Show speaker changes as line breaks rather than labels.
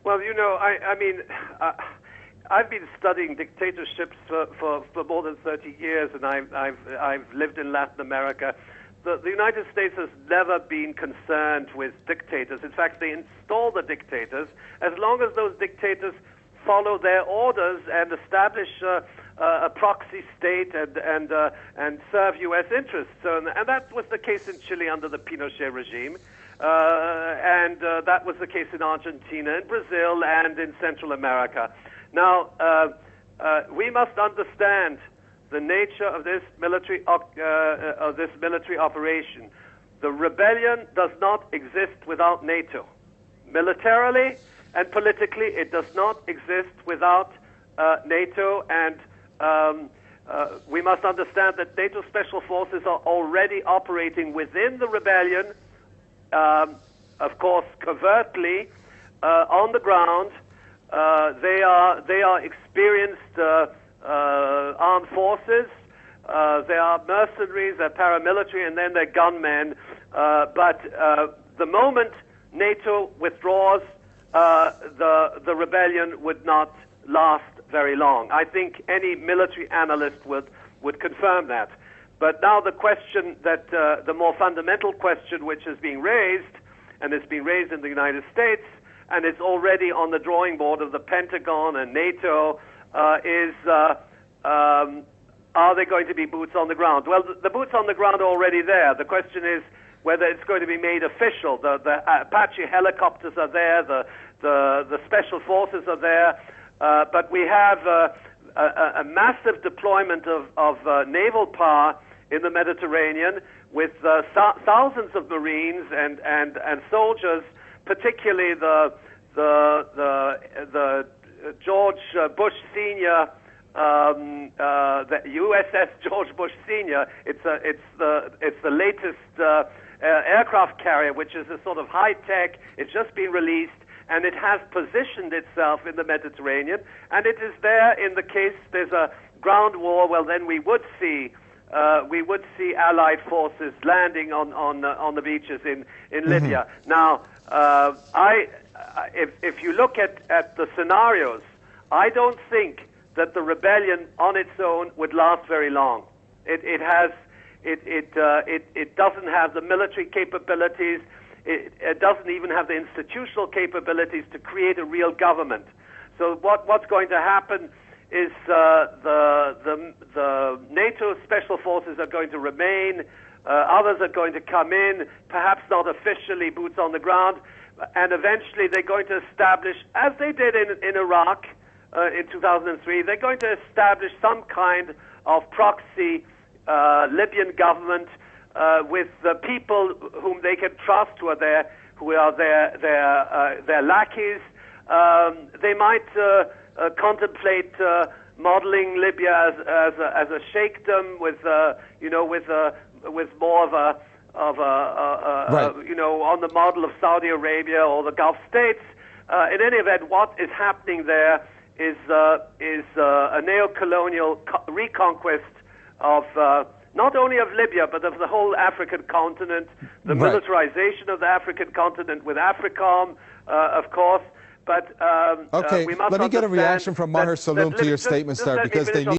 Well, I've been studying dictatorships for more than 30 years, and I've lived in Latin America. The United States has never been concerned with dictators. In fact, they install the dictators as long as those dictators follow their orders and establish a proxy state and serve U.S. interests. And that was the case in Chile under the Pinochet regime, and that was the case in Argentina, in Brazil, and in Central America. Now, we must understand the nature of this military operation. The rebellion does not exist without NATO. Militarily and politically, it does not exist without NATO, and we must understand that NATO special forces are already operating within the rebellion, of course, covertly, on the ground. They are experienced armed forces. They are mercenaries, they're paramilitary, and then they're gunmen. But the moment NATO withdraws, the rebellion would not last very long. I think any military analyst would confirm that. But now the question that the more fundamental question which is being raised, and it's being raised in the United States, and it's already on the drawing board of the Pentagon and NATO, is are there going to be boots on the ground? Well, the boots on the ground are already there. The question is whether it's going to be made official. The Apache helicopters are there, the special forces are there, but we have a massive deployment of naval power in the Mediterranean with thousands of Marines and soldiers, particularly the George Bush Senior, the USS George Bush Senior. It's the latest aircraft carrier, which is a sort of high tech. It's just been released, and it has positioned itself in the Mediterranean, and it is there in the case there's a ground war. Well, then we would see Allied forces landing on the beaches in Libya. Now, if you look at the scenarios, I don't think that the rebellion on its own would last very long. It doesn't have the military capabilities. It doesn't even have the institutional capabilities to create a real government. So what's going to happen is the NATO special forces are going to remain. Others are going to come in, perhaps not officially, boots on the ground, and eventually they're going to establish, as they did in Iraq in 2003, they're going to establish some kind of proxy Libyan government with the people whom they can trust, who are their lackeys. They might contemplate modeling Libya as a sheikhdom with more of a
right.
On the model of Saudi Arabia or the Gulf states. In any event, what is happening there is a neo-colonial reconquest of not only of Libya, but of the whole African continent, the
right.
militarization of the African continent with AFRICOM, of course. But
okay,
we must
let me get a reaction from Maher
that
Saloom to your
just
statement, sir,
let me
because they
finish
need